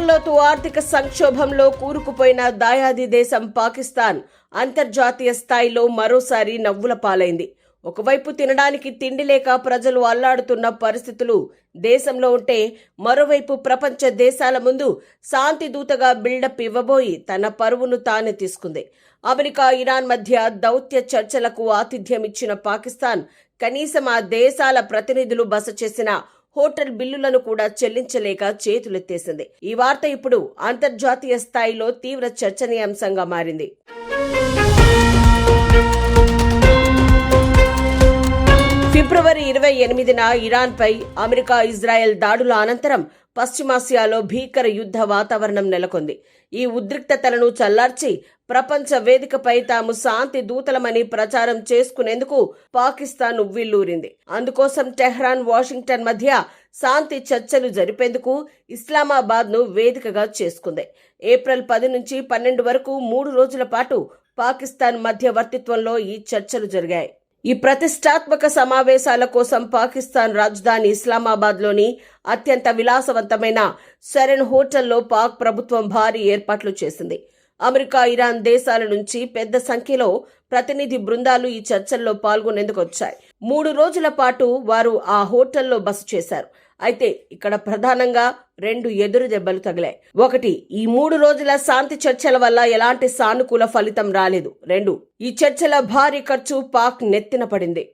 దిగువలోతు ఆర్థిక సంక్షోభంలో కూరుకుపోయిన దాయాది దేశం పాకిస్తాన్ అంతర్జాతీయ స్థాయిలో మరోసారి నవ్వుల పాలైంది. ఒకవైపు తినడానికి తిండి లేక ప్రజలు అల్లాడుతున్న పరిస్థితులు దేశంలో ఉంటే, మరోవైపు ప్రపంచ దేశాల ముందు శాంతి దూతగా బిల్డప్ ఇవ్వబోయి తన పరువును తానే తీసుకుంది. అమెరికా, ఇరాన్ మధ్య దౌత్య చర్చలకు ఆతిథ్యం ఇచ్చిన పాకిస్తాన్ కనీసం ఆ దేశాల ప్రతినిధులు బస చేసిన హోటల్ బిల్లులను కూడా చెల్లించలేక చేతులెత్తేసింది. ఈ వార్త ఇప్పుడు అంతర్జాతీయ స్థాయిలో తీవ్ర చర్చనీయాంశంగా మారింది. ఫిబ్రవరి 28న ఇరాన్పై అమెరికా, ఇజ్రాయెల్ దాడుల అనంతరం పశ్చిమాసియాలో భీకర యుద్ధ వాతావరణం నెలకొంది. ఈ ఉద్రిక్తతలను చల్లార్చి ప్రపంచ వేదికపై తాము శాంతి దూతలమని ప్రచారం చేసుకునేందుకు పాకిస్తాన్ ఉవ్విళ్లూరింది. అందుకోసం టెహ్రాన్, వాషింగ్టన్ మధ్య శాంతి చర్చలు జరిపేందుకు ఇస్లామాబాద్ను వేదికగా చేసుకుంది. ఏప్రిల్ 10 నుంచి 12 వరకు 3 రోజుల పాటు పాకిస్తాన్ మధ్యవర్తిత్వంలో ఈ చర్చలు జరిగాయి. ఈ ప్రతిష్టాత్మక సమావేశాల కోసం పాకిస్తాన్ రాజధాని ఇస్లామాబాద్లోని అత్యంత విలాసవంతమైన సెరెన్ హోటల్లో పాక్ ప్రభుత్వం భారీ ఏర్పాట్లు చేసింది. అమెరికా, ఇరాన్ దేశాల నుంచి పెద్ద సంఖ్యలో ప్రతినిధి బృందాలు ఈ చర్చల్లో పాల్గొనేందుకు వచ్చాయి. 3 రోజుల పాటు వారు ఆ హోటల్లో బస చేశారు. అయితే ఇక్కడ ప్రధానంగా 2 ఎదురు దెబ్బలు తగిలాయి. 1, ఈ 3 రోజుల శాంతి చర్చల వల్ల ఎలాంటి సానుకూల ఫలితం రాలేదు. 2, ఈ చర్చల భారీ ఖర్చు పాక్ నెత్తిన పడింది.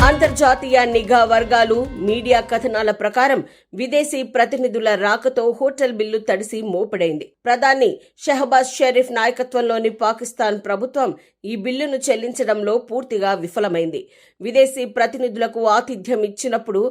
అంతర్జాతీయ నిఘా వర్గాలు, మీడియా కథనాల ప్రకారం విదేశీ ప్రతినిధుల రాకతో హోటల్ బిల్లు తడిసి మోపెడైంది. ప్రధాని షహబాజ్ షరీఫ్ నాయకత్వంలోని పాకిస్తాన్ ప్రభుత్వం ఈ బిల్లును చెల్లించడంలో పూర్తిగా విఫలమైంది. విదేశీ ప్రతినిధులకు ఆతిథ్యం ఇచ్చినప్పుడు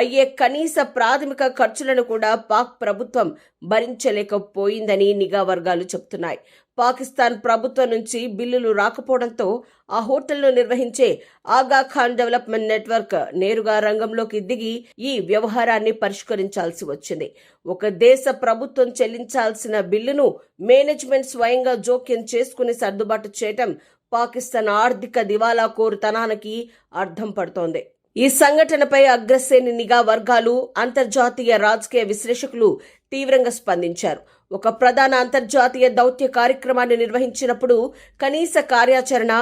అయ్యే కనీస ప్రాథమిక ఖర్చులను కూడా పాక్ ప్రభుత్వం భరించలేకపోయిందని నిఘా వర్గాలు చెబుతున్నాయి. పాకిస్తాన్ ప్రభుత్వం నుంచి బిల్లులు రాకపోవడంతో ఆ హోటల్ను నిర్వహించే ఆగా ఖాన్ డెవలప్మెంట్ నెట్వర్క్ నేరుగా రంగంలోకి దిగి ఈ వ్యవహారాన్ని పరిష్కరించాల్సి వచ్చింది. ఒక దేశ ప్రభుత్వం చెల్లించాల్సిన బిల్లును మేనేజ్మెంట్ స్వయంగా జోక్యం చేసుకుని సర్దుబాటు చేయటం పాకిస్తాన్ ఆర్థిక దివాలా కోరుతనానికి అర్థం పడుతోంది. ఈ సంఘటనపై అగ్రశ్రేణి నిఘా వర్గాలు, అంతర్జాతీయ రాజకీయ విశ్లేషకులు తీవ్రంగా స్పందించారు. ఒక ప్రధాన అంతర్జాతీయ దౌత్య కార్యక్రమాన్ని నిర్వహించినప్పుడు కనీస కార్యాచరణ,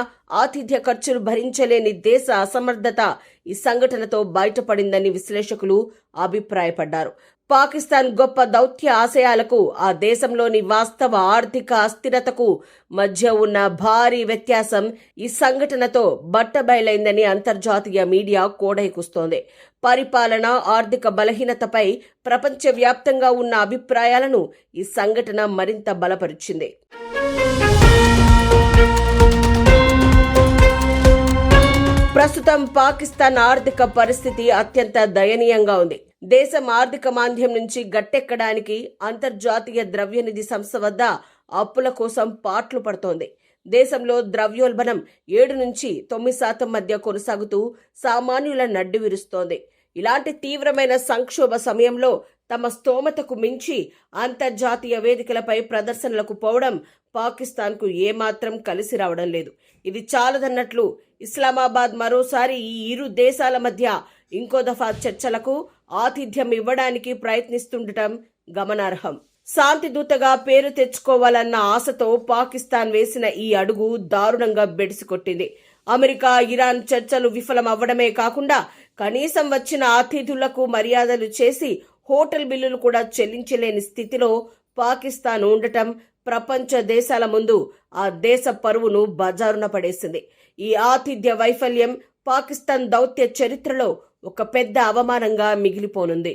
ఆతిథ్య ఖర్చులు భరించలేని దేశ అసమర్థత ఈ సంఘటనతో బయటపడిందని విశ్లేషకులు అభిప్రాయపడ్డారు. పాకిస్తాన్ గొప్ప దౌత్య ఆశయాలకు, ఆ దేశంలోని వాస్తవ ఆర్థిక అస్థిరతకు మధ్య ఉన్న భారీ వ్యత్యాసం ఈ సంఘటనతో బట్టబయలైందని అంతర్జాతీయ మీడియా కోడైకూస్తోంది. పరిపాలన, ఆర్థిక బలహీనతపై ప్రపంచవ్యాప్తంగా ఉన్న అభిప్రాయాలను ఈ సంఘటన మరింత బలపరిచింది. ప్రస్తుతం పాకిస్తాన్ ఆర్థిక పరిస్థితి అత్యంత దయనీయంగా ఉంది. దేశం ఆర్థిక మాంద్యం నుంచి గట్టెక్కడానికి అంతర్జాతీయ ద్రవ్యనిధి సంస్థ వద్ద అప్పుల కోసం పాట్లు పడుతోంది. దేశంలో ద్రవ్యోల్బణం 7 నుంచి 9% మధ్య కొనసాగుతూ సామాన్యుల నడ్డి విరుస్తోంది. ఇలాంటి తీవ్రమైన సంక్షోభ సమయంలో తమ స్తోమతకు మించి అంతర్జాతీయ వేదికలపై ప్రదర్శనలకు పోవడం పాకిస్తాన్కు ఏమాత్రం కలిసి రావడం లేదు. ఇది చాలదన్నట్లు ఇస్లామాబాద్ మరోసారి ఈ ఇరు దేశాల మధ్య ఇంకో దఫా చర్చలకు ఆతిథ్యం ఇవ్వడానికి ప్రయత్నిస్తుండటం గమనార్హం. శాంతి దూతగా పేరు తెచ్చుకోవాలన్న ఆశతో పాకిస్తాన్ వేసిన ఈ అడుగు దారుణంగా బెడిసికొట్టింది. అమెరికా, ఇరాన్ చర్చలు విఫలం అవ్వడమే కాకుండా కనీసం వచ్చిన అతిథులకు మర్యాదలు చేసి హోటల్ బిల్లులు కూడా చెల్లించలేని స్థితిలో పాకిస్తాన్ ఉండటం ప్రపంచ దేశాల ముందు ఆ దేశ పరువును బజారున పడేసింది. ఈ ఆతిథ్య వైఫల్యం పాకిస్తాన్ దౌత్య చరిత్రలో ఒక పెద్ద అవమానంగా మిగిలిపోనుంది.